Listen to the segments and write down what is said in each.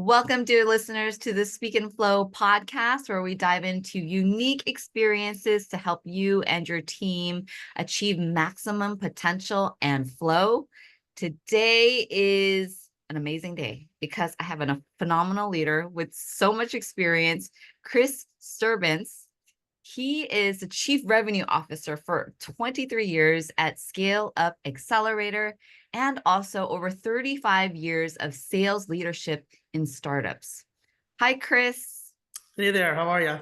Welcome, dear listeners, to the Speak and Flow podcast, where we dive into unique experiences to help you and your team achieve maximum potential and flow. Today is an amazing day because I have a phenomenal leader with so much experience, Chris Sterbenc. He is the Chief Revenue Officer for 23 years at Scale Up Accelerator and also over 35 years of sales leadership in startups. Hi, Chris. Hey there, how are you?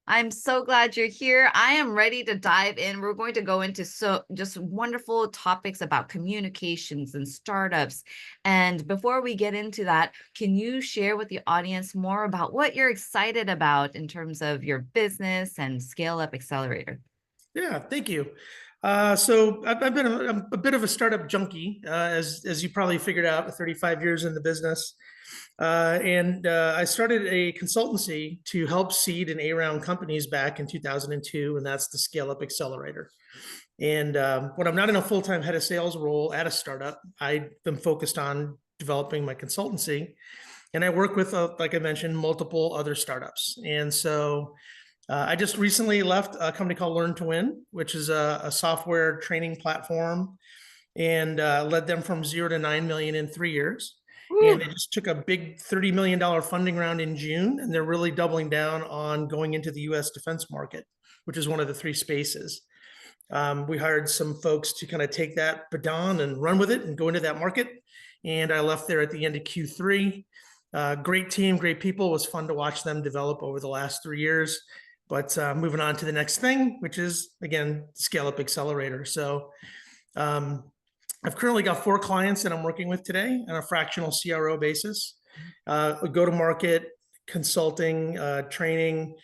I'm so glad you're here. I am ready to dive in. We're going to go into just wonderful topics about communications and startups. And before we get into that, can you share with the audience more about what you're excited about in terms of your business and Scale Up Accelerator? Yeah, thank you. So I've been I'm a bit of a startup junkie, as you probably figured out, with 35 years in the business. And I started a consultancy to help seed and A-round companies back in 2002, and that's the Scale Up Accelerator. And when I'm not in a full-time head of sales role at a startup, I've been focused on developing my consultancy. And I work with, like I mentioned, multiple other startups. And so I just recently left a company called Learn to Win, which is a software training platform, and led them from 0 to 9 million in 3 years. Woo. And they just took a big $30 million funding round in June, and they're really doubling down on going into the US defense market, which is one of the three spaces. We hired some folks to kind of take that baton and run with it and go into that market. And I left there at the end of Q3. Great team, great people. It was fun to watch them develop over the last 3 years. But moving on to the next thing, which is, again, Scale Up Accelerator. So I've currently got 4 clients that I'm working with today on a fractional CRO basis. Go-to-market, consulting, training,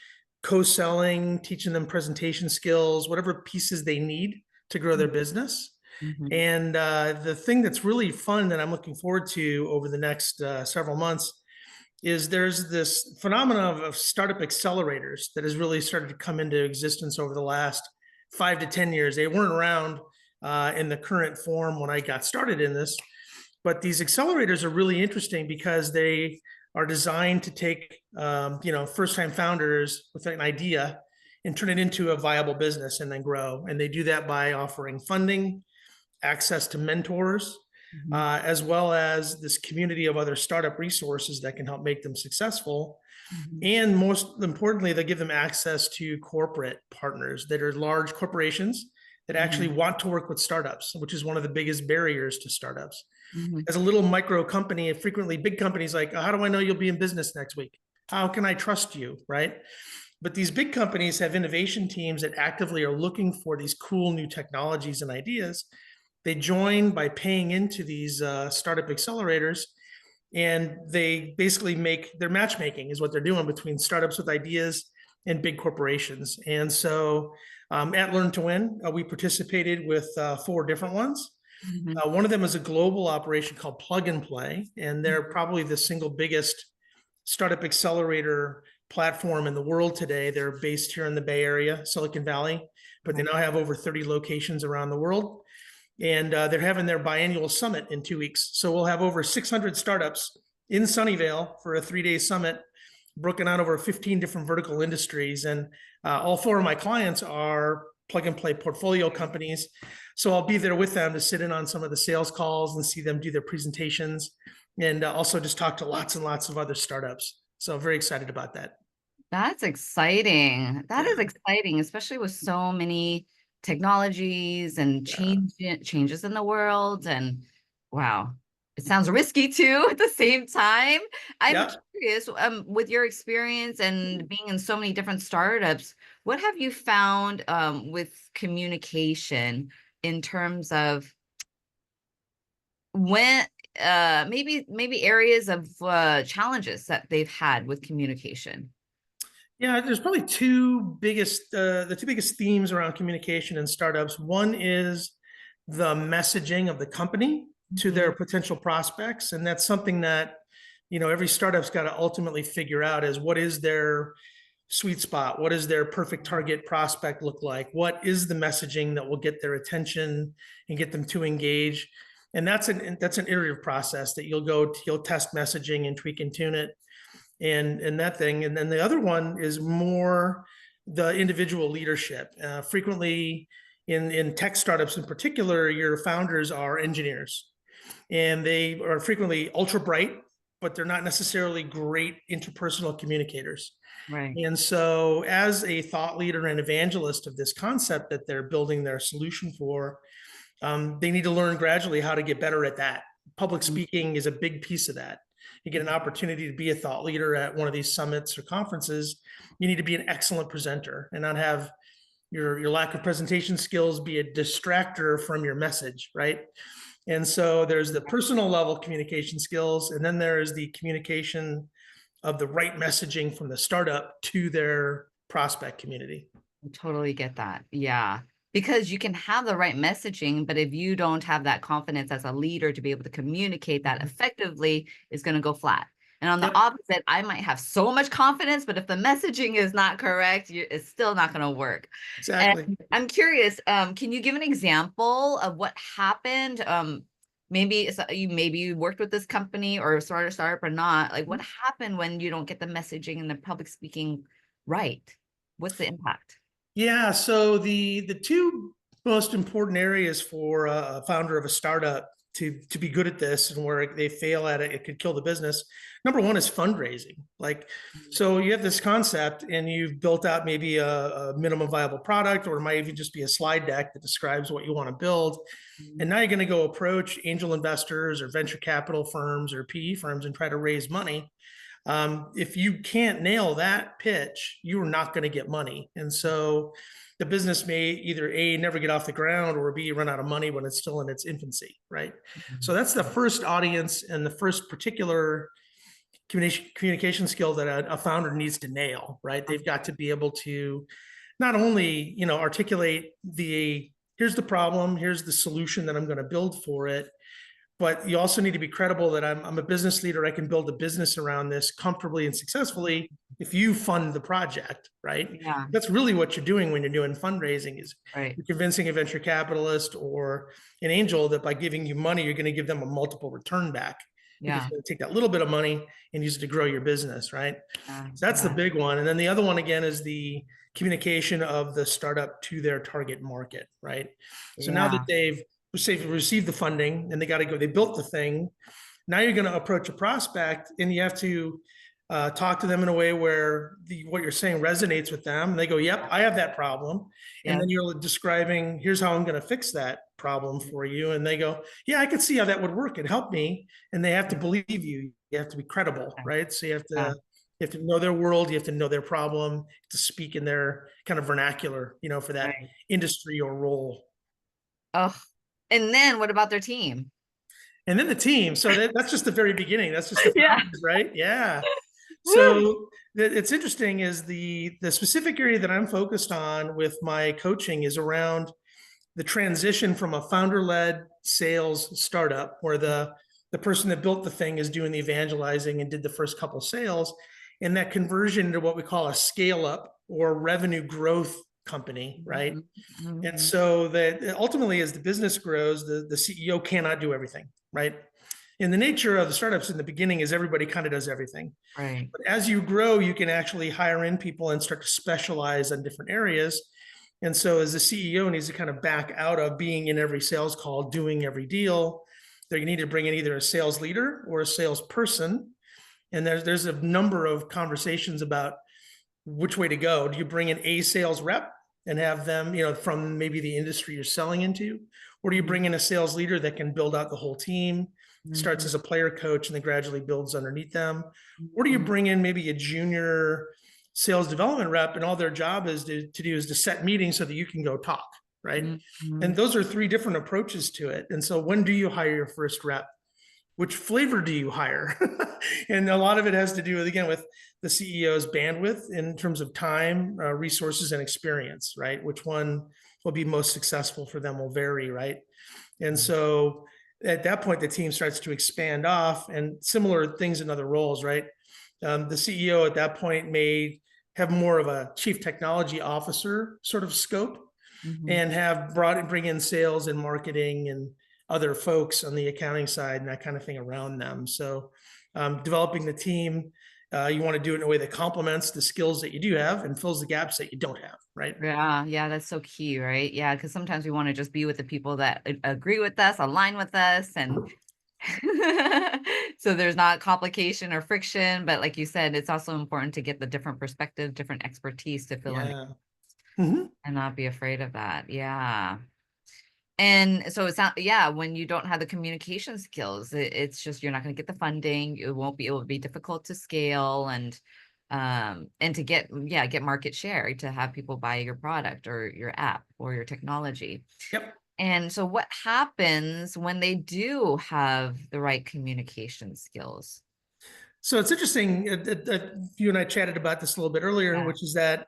co-selling, teaching them presentation skills, whatever pieces they need to grow their business. Mhm. And the thing that's really fun that I'm looking forward to over the next several months is there's this phenomenon of startup accelerators that has really started to come into existence over the last 5 to 10 years. They weren't around in the current form when I got started in this, but these accelerators are really interesting because they are designed to take first-time founders with an idea and turn it into a viable business and then grow. And they do that by offering funding, access to mentors, as well as this community of other startup resources that can help make them successful. And most importantly, they give them access to corporate partners that are large corporations that actually want to work with startups, which is one of the biggest barriers to startups. As a little micro company, frequently big companies like, how do I know you'll be in business next week? How can I trust you, right? But these big companies have innovation teams that actively are looking for these cool new technologies and ideas. They join by paying into these startup accelerators, and they basically make their matchmaking is what they're doing between startups with ideas and big corporations. And so at Learn to Win, we participated with 4 different ones. One of them is a global operation called Plug and Play, and they're probably the single biggest startup accelerator platform in the world today. They're based here in the Bay Area, Silicon Valley, but they now have over 30 locations around the world. And they're having their biannual summit in 2 weeks. So we'll have over 600 startups in Sunnyvale for a 3-day summit, broken out over 15 different vertical industries. And all 4 of my clients are plug and play portfolio companies. So I'll be there with them to sit in on some of the sales calls and see them do their presentations, and also just talk to lots and lots of other startups. So very excited about that. That's exciting. That is exciting, especially with so many technologies and changes in the world. And wow, it sounds risky too at the same time. I'm curious, with your experience and being in so many different startups, what have you found with communication in terms of when maybe areas of challenges that they've had with communication? Yeah, there's probably the two biggest themes around communication in startups. One is the messaging of the company to their potential prospects. And that's something that, every startup's got to ultimately figure out is what is their sweet spot? What does their perfect target prospect look like? What is the messaging that will get their attention and get them to engage? And that's an iterative process that you'll test messaging and tweak and tune it and that thing. And then the other one is more the individual leadership. Frequently in tech startups in particular, your founders are engineers and they are frequently ultra bright, but they're not necessarily great interpersonal communicators. Right. And so, as a thought leader and evangelist of this concept that they're building their solution for, they need to learn gradually how to get better at that. Public Mhm. speaking is a big piece of that. You get an opportunity to be a thought leader at one of these summits or conferences. You need to be an excellent presenter and not have your lack of presentation skills be a distractor from your message, right? And so there's the personal level communication skills, and then there's the communication of the right messaging from the startup to their prospect community. I totally get that. Yeah. Because you can have the right messaging, but if you don't have that confidence as a leader to be able to communicate that Mhm. effectively, it's going to go flat. And on the Yep, opposite, I might have so much confidence, but if the messaging is not correct, it's still not going to work. And exactly. I'm curious, can you give an example of what happened? Maybe you worked with this company or started a startup or not. Like what happened when you don't get the messaging and the public speaking right? What's the impact? Yeah, so the two most important areas for a founder of a startup to be good at this and where they fail at it, it could kill the business. Number one is fundraising. Like, so you have this concept and you've built out maybe a minimum viable product, or it might even just be a slide deck that describes what you want to build. And Mhm. now you're going to go approach angel investors or venture capital firms or PE firms and try to raise money. If you can't nail that pitch, you are not going to get money. And so the business may either A, never get off the ground, or B, run out of money when it's still in its infancy, right? So that's the first audience and the first particular communication skill that a founder needs to nail, right? They've got to be able to not only, articulate here's the problem, here's the solution that I'm going to build for it, but you also need to be credible that I'm a business leader. I can build a business around this comfortably and successfully if you fund the project, right? Yeah, That's really what you're doing when you're doing fundraising is right. you're convincing a venture capitalist or an angel that by giving you money, you're going to give them a multiple return back because Yeah, you're going to take that little bit of money and use it to grow your business, right? yeah, So that's the yeah, big one. And then the other one again is the communication of the startup to their target market, right? So now that yeah, they've received the funding and they built the thing. Now you're going to approach a prospect and you have to talk to them in a way where what you're saying resonates with them. And they go, yep, I have that problem. And yeah, then you're describing, here's how I'm going to fix that problem for you. And they go, yeah, I could see how that would work and help me. And they have to believe you. You have to be credible, right? So yeah, you have to know their world. You have to know their problem, to speak in their kind of vernacular, for that right. industry or role. Oh, and then what about their team? And then the team. So that's just the very beginning. That's just the Yeah. founders, right? Yeah. Woo. So it's interesting is the specific area that I'm focused on with my coaching is around the transition from a founder-led sales startup where the person that built the thing is doing the evangelizing and did the first couple sales, and that conversion to what we call a scale up or revenue growth company, right? Mhm, And mhm. so that ultimately, as the business grows, the CEO cannot do everything, right? And the nature of the startups in the beginning is everybody kind of does everything. Right. But as you grow, you can actually hire in people and start to specialize on different areas. And so as the CEO needs to kind of back out of being in every sales call, doing every deal, they need to bring in either a sales leader or a salesperson. And there's a number of conversations about which way to go. Do you bring in a sales rep and have them, from maybe the industry you're selling into? Or do you Mhm, bring in a sales leader that can build out the whole team, starts mhm, as a player coach and then gradually builds underneath them? Or do you mhm, bring in maybe a junior sales development rep and all their job is to do is to set meetings so that you can go talk, right? And mhm. those are three different approaches to it. And so when do you hire your first rep? Which flavor do you hire? And a lot of it has to do with, again, with the CEO's bandwidth in terms of time, resources, and experience, right? Which one will be most successful for them will vary, right? And so at that point, the team starts to expand off and similar things in other roles, right? The CEO at that point may have more of a chief technology officer sort of scope Mhm. and bring in sales and marketing and other folks on the accounting side and that kind of thing around them. So developing the team, you want to do it in a way that complements the skills that you do have and fills the gaps that you don't have, right? Yeah, yeah, that's so key, right? Yeah, because sometimes we want to just be with the people that agree with us, align with us, and so there's not complication or friction. But like you said, it's also important to get the different perspective, different expertise to fill in Yeah. Mhm. and not be afraid of that. Yeah. And so it's not, yeah, when you don't have the communication skills, it's just you're not going to get the funding. It won't be, it will be difficult to scale and to get, yeah, get market share to have people buy your product or your app or your technology. Yep. And so what happens when they do have the right communication skills? So it's interesting. You and I chatted about this a little bit earlier, Yeah. which is that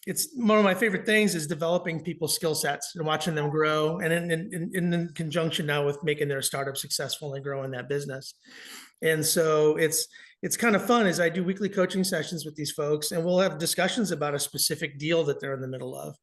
it's one of my favorite things is developing people's skill sets and watching them grow, and in conjunction now with making their startup successful and growing that business. And so it's kind of fun as I do weekly coaching sessions with these folks, and we'll have discussions about a specific deal that they're in the middle of.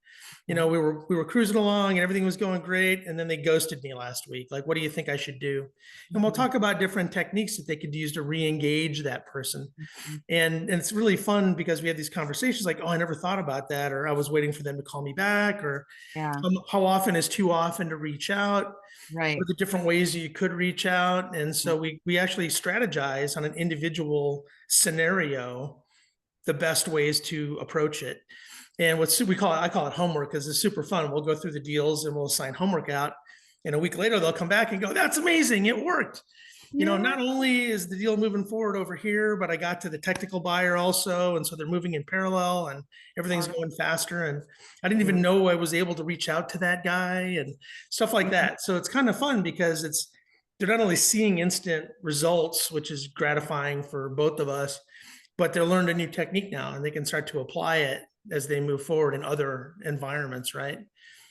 You Okay. know, we were cruising along and everything was going great, and then they ghosted me last week. Like, what do you think I should do? And we'll Mhm. talk about different techniques that they could use to re-engage that person. Mhm. And it's really fun because we have these conversations like, oh, I never thought about that, or I was waiting for them to call me back, or Yeah. how often is too often to reach out? What are Right. the different ways you could reach out? And so we actually strategize on an individual scenario the best ways to approach it. And we call it, I call it homework because it's super fun. We'll go through the deals and we'll assign homework out. And a week later, they'll come back and go, that's amazing. It worked. You know, Yeah. not only is the deal moving forward over here, but I got to the technical buyer also. And so they're moving in parallel and everything's Wow. going faster. And I didn't Yeah. even know I was able to reach out to that guy and stuff like Mhm. that. So it's kind of fun because they're not only seeing instant results, which is gratifying for both of us, but they're learned a new technique now and they can start to apply it as they move forward in other environments, right?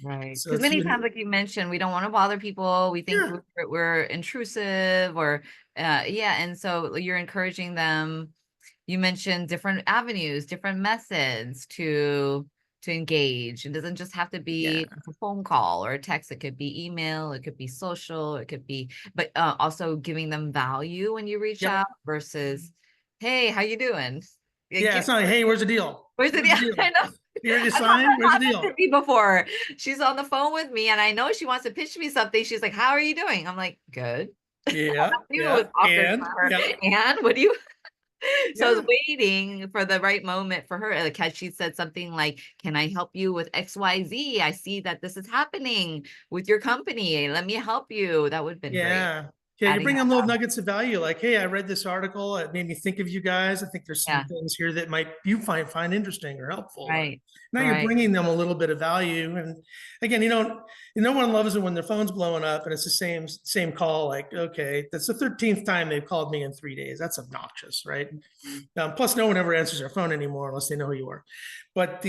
Right. So Because it's many been, times, like you mentioned, we don't want to bother people. We think yeah, we're intrusive or, yeah. And so you're encouraging them. You mentioned different avenues, different methods to engage. It doesn't just have to yeah, be a phone call or a text. It could be email. It could be social. It could be, but also giving them value when you reach yep, out versus, hey, how you doing? Yeah, yeah. It's not like, hey, where's the deal? where's the Where's deal? the deal? I know. You ready to I've had sign? that Where's the happen to deal? me before. She's on the phone with me and I know she wants to pitch me something. She's like, "How are you doing?" I'm like, "Good." Yeah, I knew it yeah, was awkward for and her. yeah, And what do you so I was yeah, waiting for the right moment for her. Like, had she said something like, "Can I help you with XYZ? I see that this is happening with your company. Let me help you." That would have been great. yeah. Yeah, you Adding bring that them little value. nuggets of value, like, hey, I read this article. It made me think of you guys. I think there's some Yeah. things here that might you find interesting or helpful. Or Right. now you're Right. bringing them a little bit of value. And again, no one loves it when their phone's blowing up and it's the same call. Like, okay, that's the 13th time they've called me in 3 days. That's obnoxious, right? Mhm. Plus, no one ever answers their phone anymore unless they know who you are. But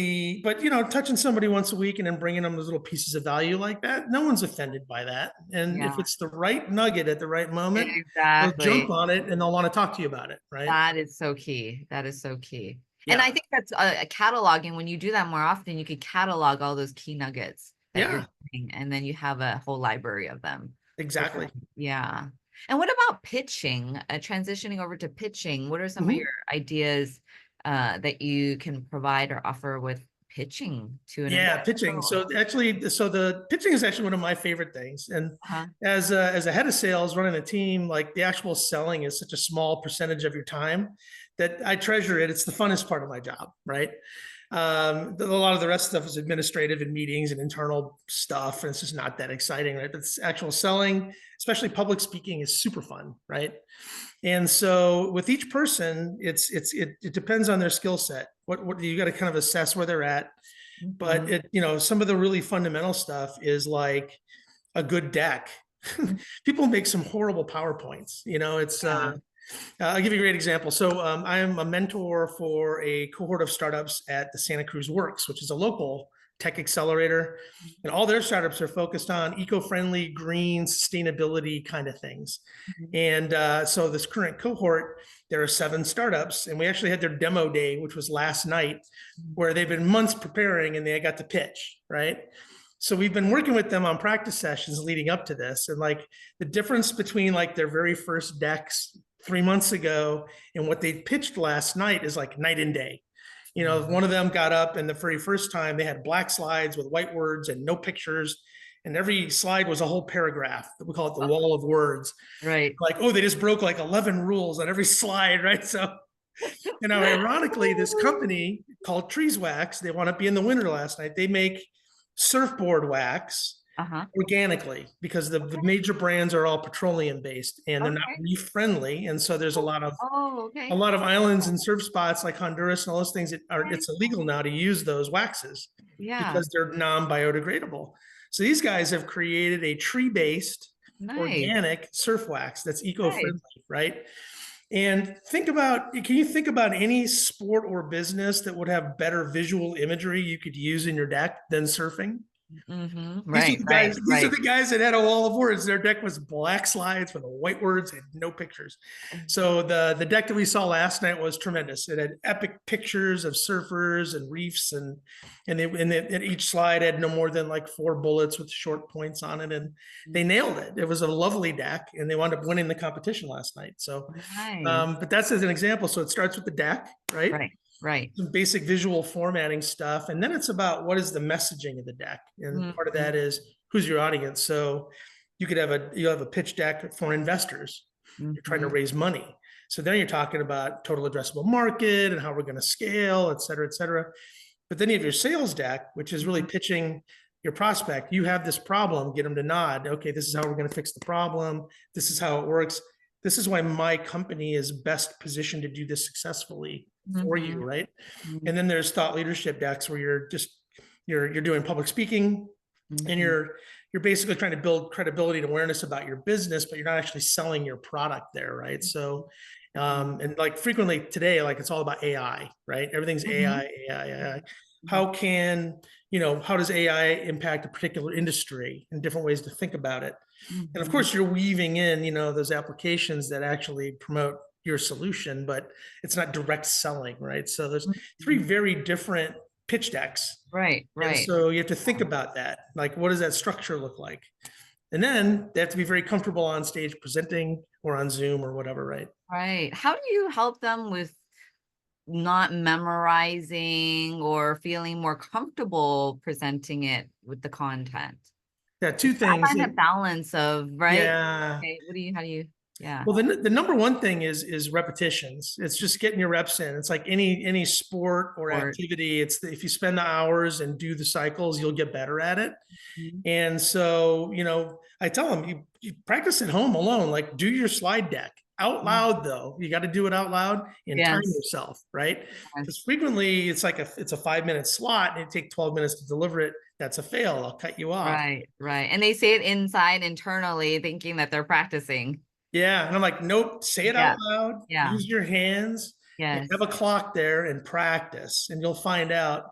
touching somebody once a week and then bringing them those little pieces of value like that, no one's offended by that. And if Yeah. it's the right nugget at the right moment, they'll jump Exactly. on it and they'll want to talk to you about it, right? That is so key. That is so key. And I Yeah, think that's a cataloging. When you do that more often, you could catalog all those key nuggets that you're yeah, getting, and then you have a whole library of them. For exactly. yeah. And what about pitching? Transitioning over to pitching, what are some of your Mhm. ideas that you can provide or offer with pitching to an Yeah, pitching. individual? So the pitching is actually one of my favorite things. And Uh-huh. as a head of sales running a team, like the actual selling is such a small percentage of your time that I treasure it. It's the funnest part of my job, right? A lot of the rest stuff is administrative and meetings and internal stuff, and it's just not that exciting, right? But it's actual selling, especially public speaking, is super fun, right? And so with each person, it depends on their skill set. What you got to kind of assess where they're at. But Mhm. some of the really fundamental stuff is like a good deck. Mhm. People make some horrible PowerPoints. Yeah. I'll give you a great example. So I am a mentor for a cohort of startups at the Santa Cruz Works, which is a local tech accelerator. And all their startups are focused on eco-friendly, green, sustainability kind of things. Mhm. And so this current cohort, there are 7 startups, and we actually had their demo day, which was last night, Mhm. where they've been months preparing and they got to pitch, right? So we've been working with them on practice sessions leading up to this. And like the difference between like their very first decks 3 months ago and what they pitched last night is like night and day. You know, one of them got up and the very first time they had black slides with white words and no pictures. And every slide was a whole paragraph. We call it the wall of words. Right. Like, oh, they just broke like 11 rules on every slide, right? So, you know, ironically, this company called Trees Wax, they want to be in the winter last night. They make surfboard wax Uh-huh. organically because the major brands are all petroleum based and they're not Okay. reef friendly. And so there's Oh, a okay. lot of islands and surf spots like Honduras and all those things that are Okay. it's illegal now to use those waxes Yeah. because they're non-biodegradable. So these guys have created a tree-based Nice. organic surf wax that's Nice. eco-friendly, right? And can you think about any sport or business that would have better visual imagery you could use in your deck than surfing? Right, right, These are right. the guys that had a wall of words. Their deck was black slides with white words and no pictures. So the deck that we saw last night was tremendous. It had epic pictures of surfers and reefs and each slide had no more than like 4 bullets with short points on it. And they nailed it. It was a lovely deck and they wound up winning the competition last night. So Nice. but that's as an example. So it starts with the deck, right? Right, right. Some basic visual formatting stuff. And then it's about what is the messaging of the deck. And part of that is who's your audience. So you have a pitch deck for investors. You're trying to raise money. So then you're talking about total addressable market and how we're going to scale, et cetera, et cetera. But then you have your sales deck, which is really pitching your prospect. You have this problem, get them to nod. Okay, this is how we're going to fix the problem. This is how it works. This is why my company is best positioned to do this successfully for you, right? And then there's thought leadership decks where you're doing public speaking and you're basically trying to build credibility and awareness about your business, but you're not actually selling your product there, right? So and like frequently today, like it's all about AI, right? Everything's AI, AI, AI. How how does AI impact a particular industry and different ways to think about it? And of course, you're weaving in, those applications that actually promote your solution, but it's not direct selling, right? So there's 3 very different pitch decks. Right, And right, so you have to think about that. Like, what does that structure look like? And then they have to be very comfortable on stage presenting or on Zoom or whatever, right? right. How do you help them with not memorizing or feeling more comfortable presenting it with the content? Yeah, two I things. find that balance of, right? Yeah. Okay, how do you, yeah. Well, the number one thing is repetitions. It's just getting your reps in. It's like any sport or Or, activity. If you spend the hours and do the cycles, you'll get better at it. Mhm. And so, I tell them you practice at home alone, like do your slide deck out loud though. You got to do it out loud and time Yes, yourself, right? Because yes, frequently it's a 5-minute slot and it take 12 minutes to deliver it. That's a fail. I'll cut you off. right, right. And they say it inside internally, thinking that they're practicing. Yeah. And I'm like, nope, say it out Yeah, loud, yeah, use your hands and yes. have a clock there and practice. And you'll find out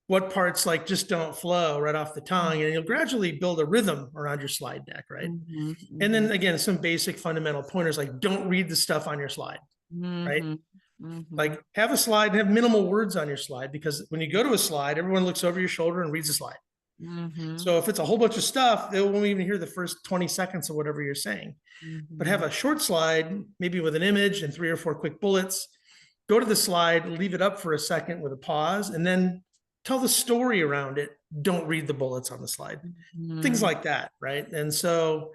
what parts like just don't flow right off the tongue. And you'll gradually build a rhythm around your slide deck, right? And then again, some basic fundamental pointers like don't read the stuff on your slide, right? Like have a slide and have minimal words on your slide because when you go to a slide, everyone looks over your shoulder and reads the slide. So if it's a whole bunch of stuff, they won't even hear the first 20 seconds of whatever you're saying. But have a short slide, maybe with an image and 3 or 4 quick bullets. Go to the slide, leave it up for a second with a pause, and then tell the story around it. Don't read the bullets on the slide. Things like that, right? And so,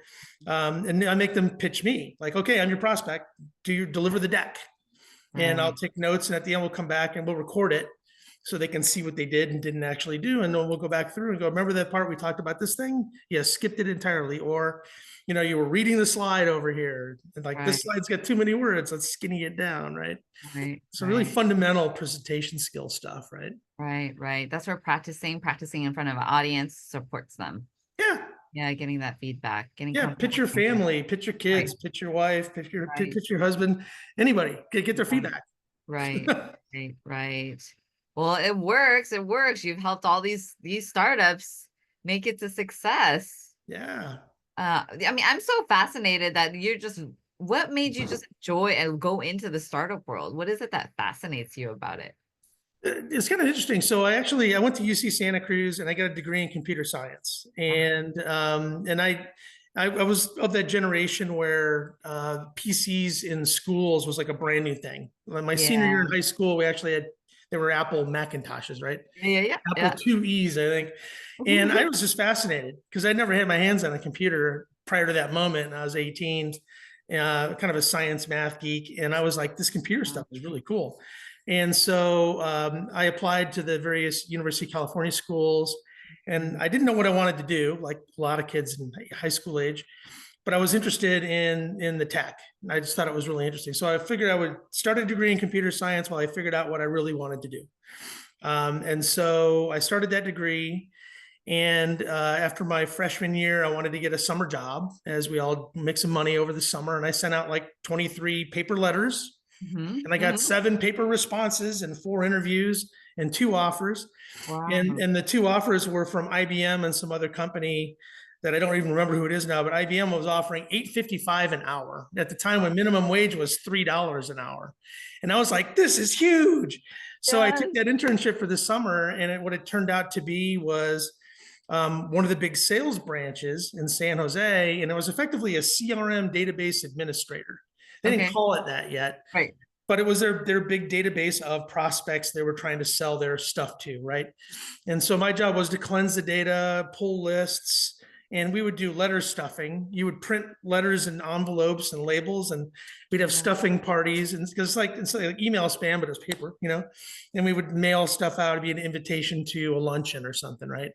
and I make them pitch me like, okay, I'm your prospect. Do you deliver the deck? And I'll take notes, and at the end, we'll come back and we'll record it so they can see what they did and didn't actually do. And then we'll go back through and go, remember that part we talked about this thing? Yeah, skipped it entirely. Or, you were reading the slide over here. And like this slide's got too many words. Let's skinny it down, right? Right, So really fundamental presentation skill stuff, right? right, right. That's where practicing in front of an audience supports them. Yeah. Yeah, getting that feedback, getting Yeah. Pitch your family, pitch your kids, pitch your wife, pitch your husband, anybody, get their feedback. Right, right, right. Well, it works. It works. You've helped all these startups make it a success. Yeah. I mean, I'm so fascinated that what made you just enjoy and go into the startup world? What is it that fascinates you about it? It's kind of interesting. So I went to UC Santa Cruz and I got a degree in computer science. And I was of that generation where PCs in schools was like a brand new thing. My senior year in Yeah. high school, we actually had, there were Apple Macintoshes, right? Yeah, yeah, Apple yeah. IIe's, I think. And I was just fascinated because I'd never had my hands on a computer prior to that moment. And I was 18, kind of a science math geek. And I was like, this computer Yeah. stuff is really cool. And so I applied to the various University of California schools. And Mhm. I didn't know what I wanted to do, like a lot of kids in high school age, but I was interested in the tech. I just thought it was really interesting. So I figured I would start a degree in computer science while I figured out what I really wanted to do. And so I started that degree. And after my freshman year, I wanted to get a summer job as we all make some money over the summer. And I sent out like 23 paper letters Mhm, and I got mhm. 7 paper responses and 4 interviews and 2 offers. And, Wow. and the 2 offers were from IBM and some other company that I don't even remember who it is now, but IBM was offering $8.55 an hour at the time when minimum wage was $3 an hour. And I was like, this is huge. So I took Yes. that internship for the summer, and what it turned out to be was one of the big sales branches in San Jose, and it was effectively a CRM database administrator. They didn't Okay. call it that yet, Right. but it was their big database of prospects they were trying to sell their stuff to, right? And so my job was to cleanse the data, pull lists, and we would do letter stuffing. You would print letters in envelopes and labels, and we'd have Yeah. stuffing parties. And because it's like email spam, but it's paper, and we would mail stuff out to be an invitation to a luncheon or something, right?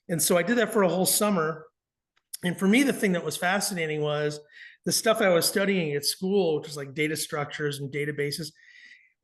And so I did that for a whole summer. And for me, the thing that was fascinating was the stuff I was studying at school, which was like data structures and databases.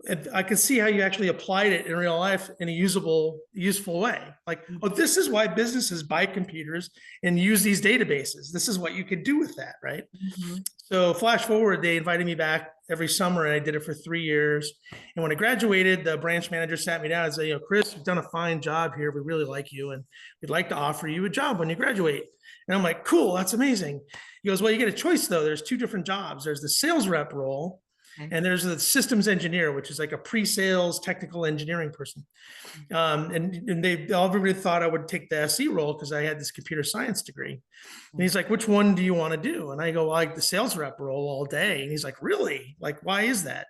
And I could see how you actually applied it in real life in a useful way. Like, oh, this is why businesses buy computers and use these databases. This is what you could do with that, right? Mhm. So flash forward, they invited me back every summer, and I did it for 3 years. And when I graduated, the branch manager sat me down and said, Chris, you've done a fine job here. We really like you, and we'd like to offer you a job when you graduate. And I'm like, cool, that's amazing. He goes, well, you get a choice though. There's 2 different jobs. There's the sales rep role, Okay. and there's the systems engineer, which is like a pre-sales technical engineering person. And everybody thought I would take the SE role because I had this computer science degree. And he's like, which one do you want to do? And I go, well, I like the sales rep role all day. And he's like, really? Like, why is that?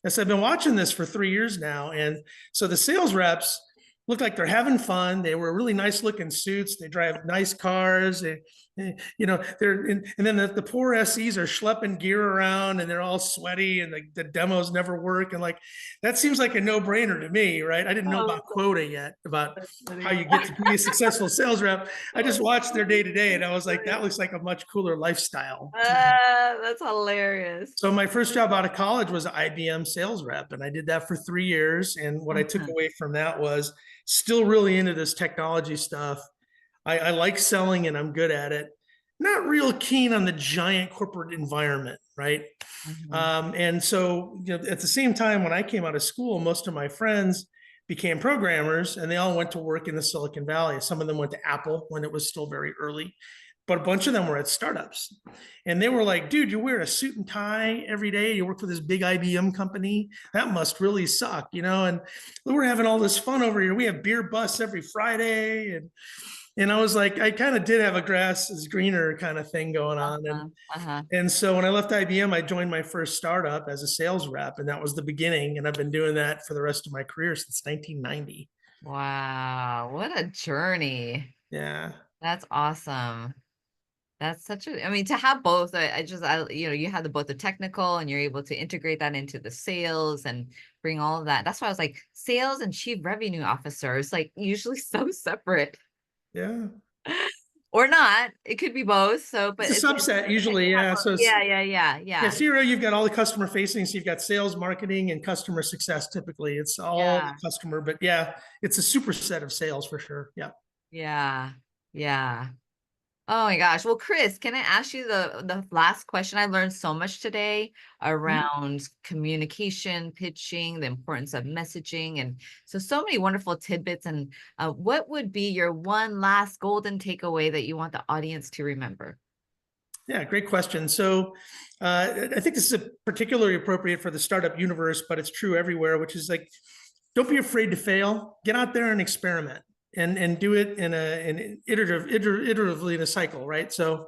I said, I've been watching this for 3 years now. And so the sales reps look like they're having fun. They wear really nice looking suits. They drive nice cars. And then the poor SEs are schlepping gear around and they're all sweaty and the demos never work. And like, that seems like a no brainer to me, right? I didn't know Oh, about quota yet, about that's how funny. you get to be a successful sales rep. I just watched their day to day and I was like, that looks like a much cooler lifestyle. That's hilarious. So my first job out of college was an IBM sales rep, and I did that for 3 years. And what I took Mhm. away from that was still really into this technology stuff. I like selling and I'm good at it. Not real keen on the giant corporate environment, right? Mhm. And so at the same time, when I came out of school, most of my friends became programmers and they all went to work in the Silicon Valley. Some of them went to Apple when it was still very early, but a bunch of them were at startups. And they were like, dude, you wear a suit and tie every day. You work for this big IBM company. That must really suck. And we're having all this fun over here. We have beer busts every Friday. And I was like, I kind of did have a grass is greener kind of thing going on. And Uh-huh. Uh-huh. and so when I left IBM, I joined my first startup as a sales rep, and that was the beginning. And I've been doing that for the rest of my career since 1990. Wow, what a journey. Yeah. That's awesome. That's such a, I mean, to have both, you had both the technical and you're able to integrate that into the sales and bring all of that. That's why I was like, sales and chief revenue officer is like usually so separate Yeah. or not. It could be both. So, but It's a it's subset good that usually. you have Yeah. both. So Yeah, yeah, yeah, yeah, yeah, CRO, you've got all the customer facing. So you've got sales, marketing, and customer success. Typically, it's all yeah, customer, but yeah, it's a superset of sales for sure. Yeah. yeah, yeah. Oh my gosh. Well, Chris, can I ask you the last question? I learned so much today Mhm. around communication, pitching, the importance of messaging, and so many wonderful tidbits. And what would be your one last golden takeaway that you want the audience to remember? Yeah, great question. So I think this is particularly appropriate for the startup universe, but it's true everywhere, which is like don't be afraid to fail. Get out there and experiment and do it in an iteratively in a cycle, right? So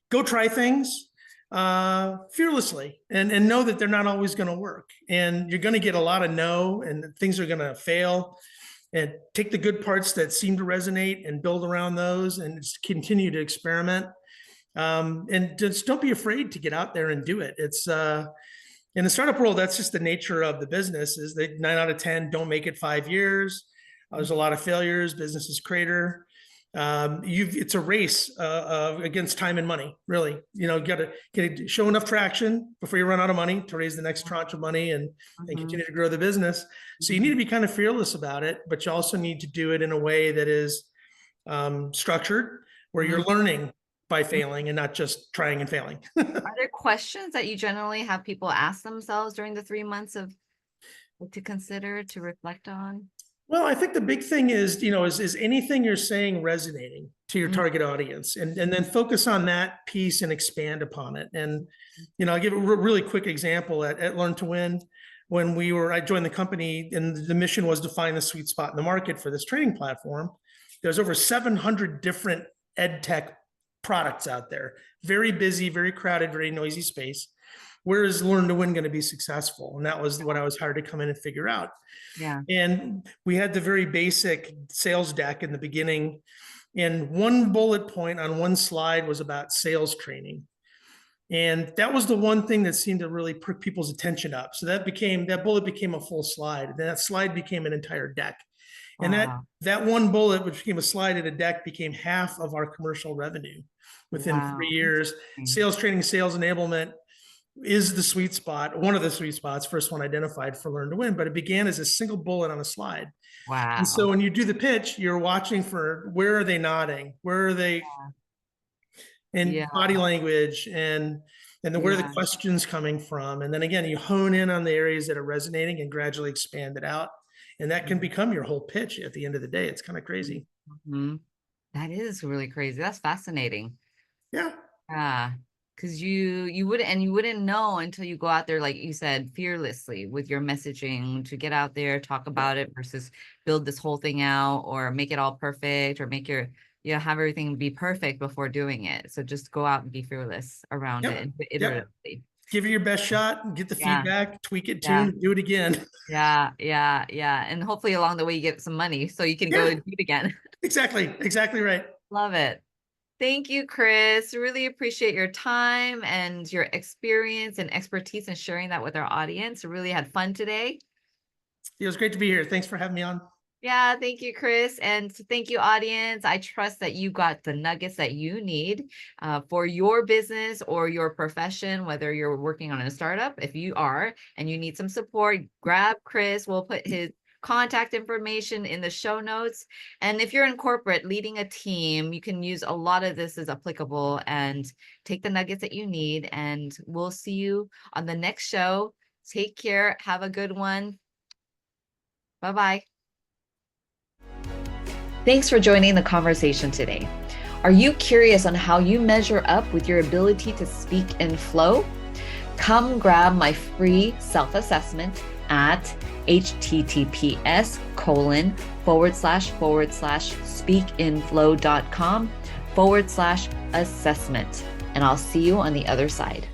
go try things fearlessly and know that they're not always going to work. And you're going to get a lot of no, and things are going to fail. And take the good parts that seem to resonate and build around those and just continue to experiment. And just don't be afraid to get out there and do it. It's in the startup world, that's just the nature of the business, is that 9 out of 10 don't make it 5 years. There's a lot of failures. Business is crater. It's a race against time and money, really. You know, got to show enough traction before you run out of money to raise the next tranche of money and continue to grow the business. So you need to be kind of fearless about it, but you also need to do it in a way that is structured, where you're learning by failing and not just trying and failing. Are there questions that you generally have people ask themselves during the 3 months of to consider, to reflect on? Well, I think the big thing is, is anything you're saying resonating to your target audience, and then focus on that piece and expand upon it. And, I'll give a really quick example at Learn to Win. When I joined the company, and the mission was to find the sweet spot in the market for this training platform. There's over 700 different ed tech products out there, very busy, very crowded, very noisy space. Where is Learn to Win going to be successful? And that was what I was hired to come in and figure out. Yeah. And we had the very basic sales deck in the beginning. And one bullet point on one slide was about sales training. And that was the one thing that seemed to really put people's attention up. So that bullet became a full slide. And that slide became an entire deck. And that one bullet, which became a slide in a deck, became half of our commercial revenue within 3 years. Sales training, sales enablement is the sweet spot, one of the sweet spots, first one identified for Learn to Win, but it began as a single bullet on a slide. Wow. And so when you do the pitch, you're watching for where are they nodding? Where are they in body language and where are the questions coming from? And then again, you hone in on the areas that are resonating and gradually expand it out. And that can become your whole pitch at the end of the day. It's kind of crazy. That is really crazy. That's fascinating. Yeah. Because you wouldn't know until you go out there, like you said, fearlessly with your messaging, to get out there, talk about it, versus build this whole thing out or make it all perfect, or make have everything be perfect before doing it. So just go out and be fearless around it and iteratively. Give it your best shot, get the feedback, tweak it, tune it, do it again. Yeah. And hopefully along the way you get some money so you can go and do it again. Exactly right. Love it. Thank you, Chris. Really appreciate your time and your experience and expertise and sharing that with our audience. Really had fun today. It was great to be here. Thanks for having me on. Yeah, thank you, Chris. And thank you, audience. I trust that you got the nuggets that you need for your business or your profession, whether you're working on a startup. If you are and you need some support, grab Chris. We'll put his contact information in the show notes. And if you're in corporate leading a team, you can use a lot of this as applicable and take the nuggets that you need. And we'll see you on the next show. Take care. Have a good one. Bye-bye. Thanks for joining the conversation today. Are you curious on how you measure up with your ability to speak in flow? Come grab my free self-assessment at https://speakinflow.com/assessment. And I'll see you on the other side.